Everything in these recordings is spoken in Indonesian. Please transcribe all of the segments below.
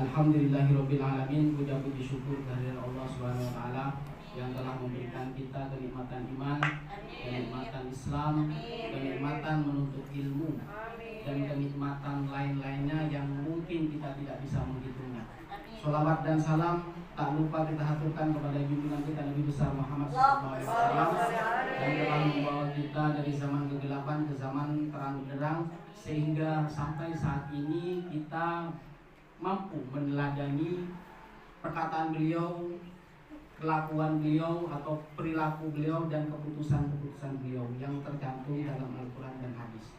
Alhamdulillahirabbil alamin, puja puji syukur kehadirat Allah Subhanahu wa taala yang telah memberikan kita kenikmatan iman, kenikmatan Islam, kenikmatan menuntut ilmu, dan kenikmatan lain-lainnya yang mungkin kita tidak bisa menghitungnya. Sholawat dan salam tak lupa kita haturkan kepada junjungan kita Nabi besar Muhammad SAW yang telah membawa kita dari zaman kegelapan ke zaman terang benderang, sehingga sampai saat ini kita mampu meneladani perkataan beliau, kelakuan beliau atau perilaku beliau, dan keputusan-keputusan beliau yang tercantum dalam Al-Quran dan hadis.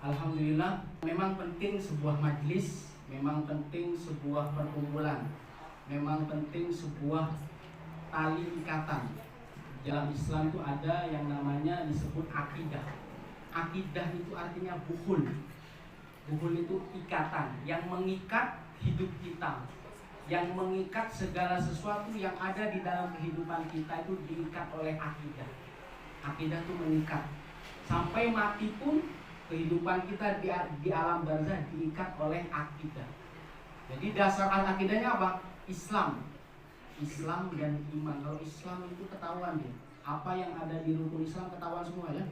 Alhamdulillah, memang penting sebuah majlis, memang penting sebuah perkumpulan, memang penting sebuah tali ikatan. Dalam Islam itu ada yang namanya disebut akidah. Akidah itu artinya buhul. Buhul itu ikatan yang mengikat hidup kita, yang mengikat segala sesuatu yang ada di dalam kehidupan kita itu diikat oleh akidah. Akidah itu mengikat sampai mati pun kehidupan kita di alam barzah diikat oleh akidah. Jadi dasar akidahnya apa? Islam dan iman. Kalau Islam itu ketahuan ya, apa yang ada di rukun Islam ketahuan semua ya,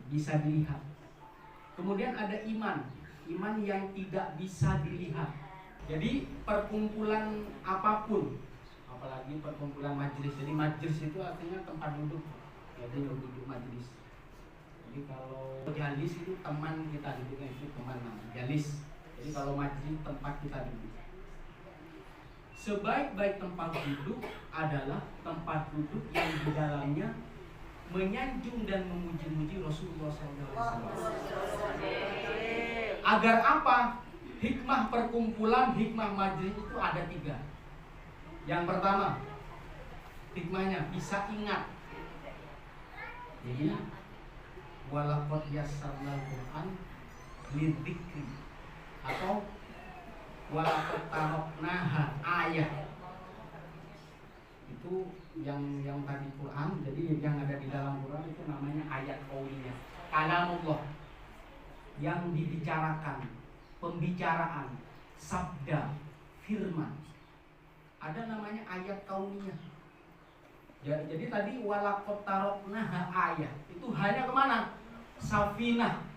bisa dilihat. Kemudian ada iman yang tidak bisa dilihat. Jadi perkumpulan apapun, apalagi perkumpulan majelis. Jadi majelis itu artinya tempat duduk, jadi duduk majelis. Jadi kalau jalis itu teman kita duduknya, itu teman namanya jalis. Jadi kalau majelis tempat kita duduk. Sebaik-baik tempat duduk adalah tempat duduk yang di dalamnya menyanjung dan memuji-muji Rasulullah SAW. Agar apa? Hikmah perkumpulan, hikmah majelis itu ada 3. Yang pertama, hikmahnya bisa ingat. Jadi walaqad yassarnal Qur'an lidzikri, atau walaqad taroknaha ayat. Itu yang tadi Quran. Jadi yang ada di dalam Quran itu namanya ayat qauliyah, kalamullah, yang dibicarakan, pembicaraan, sabda, firman. Ada namanya ayat qauliyah. Jadi tadi walaqad taroknaha ayat itu hanya kemana? Safinah,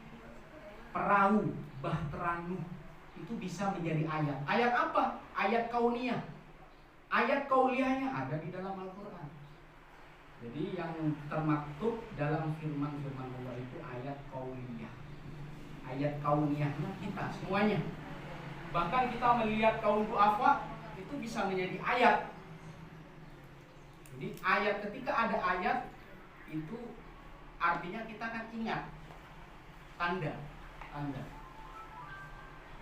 perahu, bahtera Nuh, itu bisa menjadi ayat. Ayat apa? Ayat kauniyah. Ayat kauliyahnya ada di dalam Al-Quran. Jadi yang termaktub dalam firman-firman Allah itu ayat kauliyah. Ayat kauniyahnya kita semuanya. Bahkan kita melihat kaum du'afa itu bisa menjadi ayat. Jadi ayat, ketika ada ayat itu artinya kita kan ingat tanda.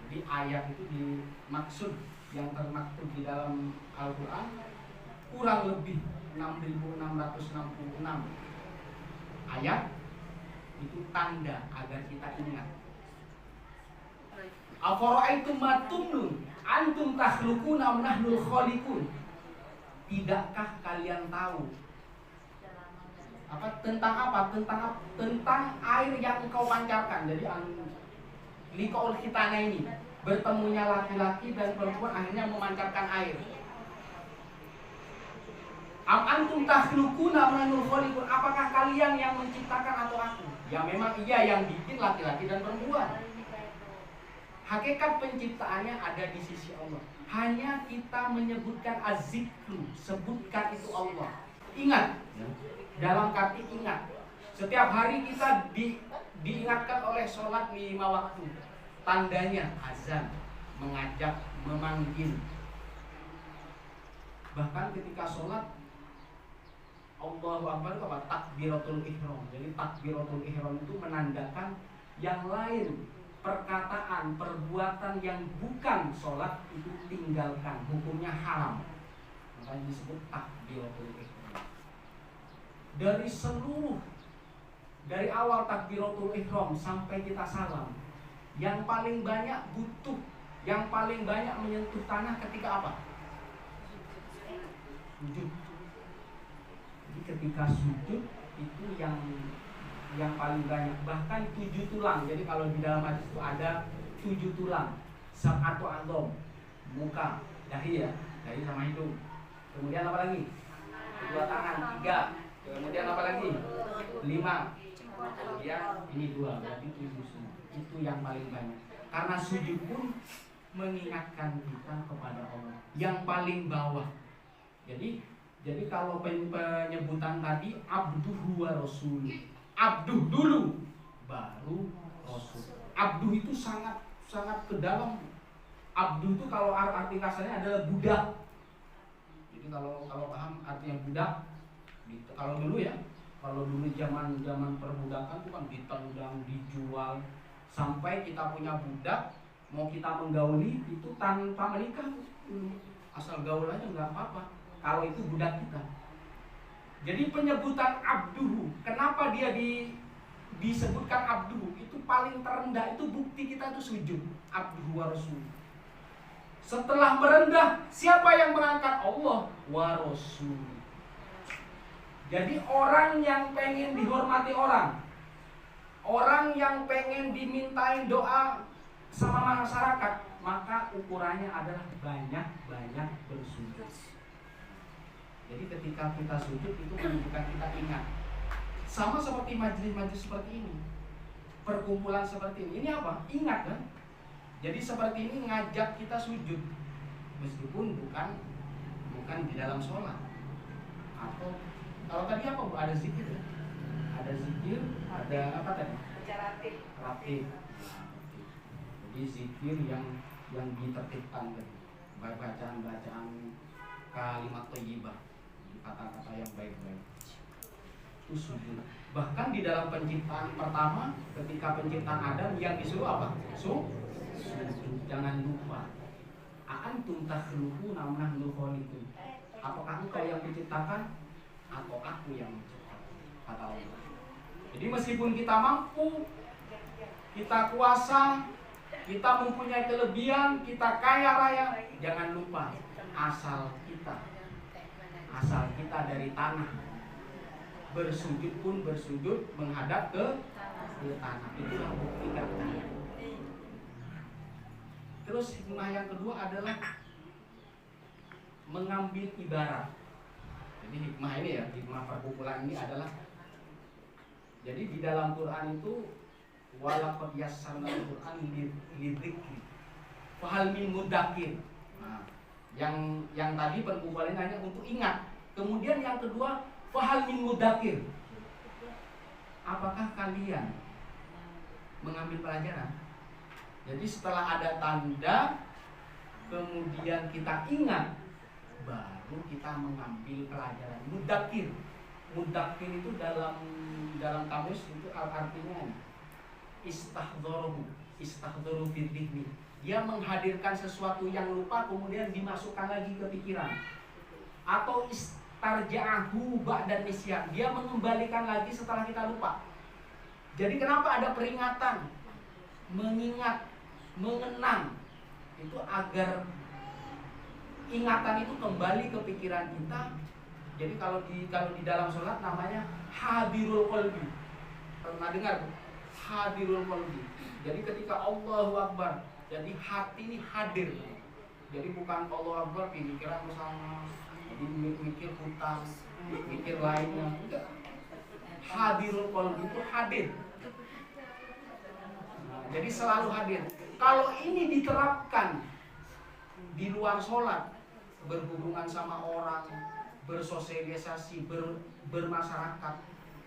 Jadi ayat itu dimaksud yang termaktub di dalam Al-Quran kurang lebih 6.666 ayat itu tanda agar kita ingat. Afara'aitum ma tumnun antum takhluquna am nahnul khaliqun. Tidakkah kalian tahu tentang air yang engkau pancarkan. Jadi liqaul khitana ini, bertemunya laki-laki dan perempuan akhirnya memancarkan air. Am antum takhluquna am nahnul khaliqun. Apakah kalian yang menciptakan atau aku? Ya memang iya yang bikin laki-laki dan perempuan. Hakikat penciptaannya ada di sisi Allah. Hanya kita menyebutkan az-zikru, sebutkan itu Allah. Ingat, dalam arti ingat. Setiap hari kita diingatkan oleh sholat 5 waktu. Tandanya azan, mengajak, memanggil. Bahkan ketika sholat, Allahu Akbar itu apa? Takbiratul ihram. Jadi takbiratul ihram itu menandakan yang lain. Perkataan, perbuatan yang bukan sholat itu tinggalkan, hukumnya haram. Makanya disebut takbiratul ihram. Dari awal takbiratul ihram sampai kita salam, yang paling banyak butuh, yang paling banyak menyentuh tanah ketika apa? Sujud. Jadi ketika sujud itu yang paling banyak, bahkan 7 tulang. Jadi kalau di dalam hadis itu ada 7 tulang, sab'atu adzam, muka, dahi ya, dahi sama hidung. Kemudian apa lagi? Kedua tangan, 3. Kemudian apa lagi? 5. Kemudian ini 2, berarti 7 semua. Itu yang paling banyak. Karena sujud pun mengingatkan kita kepada Allah yang paling bawah. Jadi kalau penyebutan tadi abduhu wa rasul. Abduh dulu baru rasul. Abduh itu sangat ke dalam. Abduh itu kalau arti kasarnya adalah budak. Jadi kalau paham artinya budak, kalau dulu ya, kalau dulu zaman perbudakan itu kan ditendang, dijual, sampai kita punya budak, mau kita menggauli itu tanpa menikah, asal gaul aja nggak apa-apa. Kalau itu budak kita. Jadi penyebutan abduhu, kenapa dia disebutkan abduhu? Itu paling terendah, itu bukti kita itu sujud. Abduhu wa rasul. Setelah merendah, siapa yang mengangkat? Allah wa rasul. Jadi orang yang pengen dihormati orang yang pengen dimintain doa sama masyarakat, maka ukurannya adalah banyak bersujud. Jadi ketika kita sujud itu menunjukkan kita ingat. Sama seperti majelis-majelis seperti ini, perkumpulan seperti ini apa? Ingat kan? Jadi seperti ini ngajak kita sujud, meskipun bukan di dalam sholat. Atau kalau tadi apa Bu? Ada zikir ya? Ada zikir, ada apa tadi? Ratib. Jadi zikir yang ditertibkan tadi, bacaan kalimat thayyibah, kata-kata yang baik-baik. Itu sujud. Bahkan di dalam penciptaan pertama, ketika penciptaan Adam yang disuruh apa? Sujud. Jangan lupa. Antum takhluquna am nahnu khaliqun. Apakah engkau yang menciptakan atau aku yang menciptakan? Kata Allah. Jadi meskipun kita mampu, kita kuasa, kita mempunyai kelebihan, kita kaya raya, jangan lupa asal kita dari tanah. Bersujud pun bersujud menghadap ke tanah. Itu yang buktikan. Terus hikmah yang kedua adalah mengambil ibarat. Jadi hikmah ini ya, hikmah perkumpulan ini adalah, jadi di dalam Quran itu walaqad yassarnal Quran lidzikri fahal min mudzakir. Nah, yang tadi perkumpulan hanya untuk ingat. Kemudian yang kedua fahal min mudzakir. Apakah kalian mengambil pelajaran? Jadi setelah ada tanda, kemudian kita ingat, baru kita mengambil pelajaran. Mudzakir itu dalam kamus itu artinya istahdharu fi dzikri. Dia menghadirkan sesuatu yang lupa kemudian dimasukkan lagi ke pikiran. Atau istarja'ahu ba'da nisyan. Dia mengembalikan lagi setelah kita lupa. Jadi kenapa ada peringatan? Mengingat, mengenang, itu agar ingatan itu kembali ke pikiran kita. Jadi kalau di dalam sholat namanya hadirul qalbi. Pernah dengar Bu? Hadirul qalbi. Jadi ketika Allahu Akbar, jadi hati ini hadir. Jadi bukan Allahu Akbar pikiran bersama, jadi mikir hutang, mikir lainnya. Enggak. Hadirul qalbi itu hadir. Jadi selalu hadir. Kalau ini diterapkan di luar sholat, berhubungan sama orang, bersosialisasi, bermasyarakat,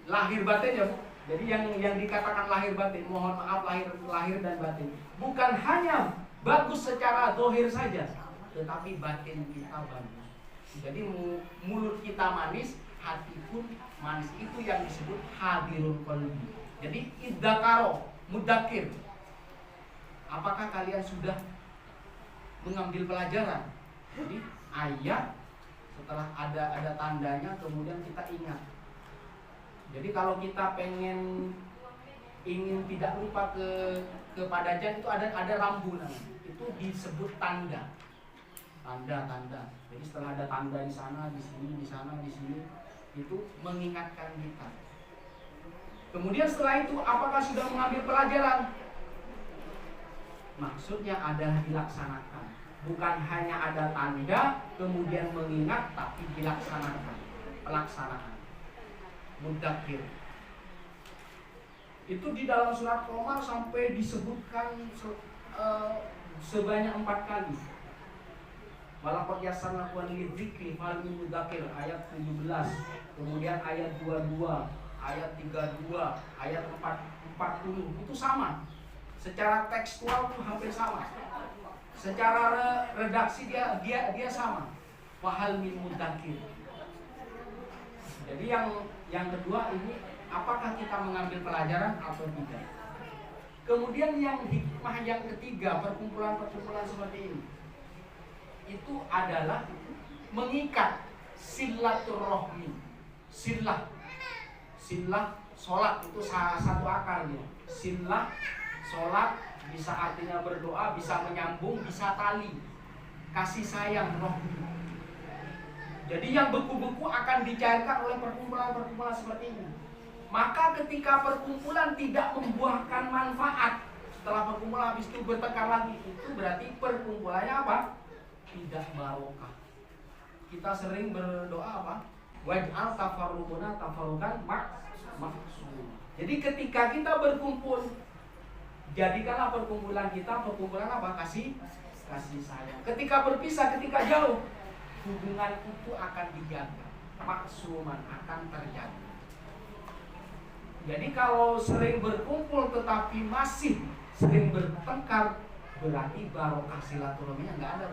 lahir batin ya Bu. Jadi yang dikatakan lahir batin, mohon maaf lahir dan batin, bukan hanya bagus secara zahir saja, tetapi batin kita bagus. Jadi mulut kita manis, hati pun manis. Itu yang disebut hadirul qalbi. Jadi idzakaro, mudzakir. Apakah kalian sudah mengambil pelajaran? Jadi ayat setelah ada tandanya kemudian kita ingat. Jadi kalau kita ingin tidak lupa kepada jan itu ada rambu namanya. Itu disebut tanda. Tanda. Jadi setelah ada tanda di sana, di sini, di sana, di sini, itu mengingatkan kita. Kemudian setelah itu apakah sudah mengambil pelajaran? Maksudnya adalah dilaksanakan. Bukan hanya ada tanda, kemudian mengingat, tapi dilaksanakan. Pelaksanaan. Mudzakir. Itu di dalam surat Qamar sampai disebutkan sebanyak 4 kali. Walaqad yassarna lidzikri fahal min mudzakir, ayat 17. Kemudian ayat 22, ayat 32, ayat 40 itu sama. Secara tekstual itu hampir sama. Secara redaksi dia sama. Fahal min mudzakir. Jadi yang kedua ini, apakah kita mengambil pelajaran atau tidak? Kemudian yang hikmah yang ketiga, perkumpulan-perkumpulan seperti ini itu adalah mengikat silaturahmi. Silah sholat itu salah satu akarnya. Silah sholat bisa artinya berdoa, bisa menyambung, bisa tali kasih sayang rohmi. Jadi yang beku-beku akan dicairkan oleh perkumpulan-perkumpulan seperti ini. Maka ketika perkumpulan tidak membuahkan manfaat, setelah perkumpulan habis itu bertengkar lagi, itu berarti perkumpulannya apa? Tidak barokah. Kita sering berdoa apa? Waj'al tafarruquna tafarruqan maksum. Jadi ketika kita berkumpul, jadikanlah perkumpulan kita perkumpulan apa? Kasih sayang. Ketika berpisah, ketika jauh, hubungan itu akan dijaga, maksuman akan terjaga. Jadi kalau sering berkumpul tetapi masih sering bertengkar, berarti barokah silaturahminya nggak ada.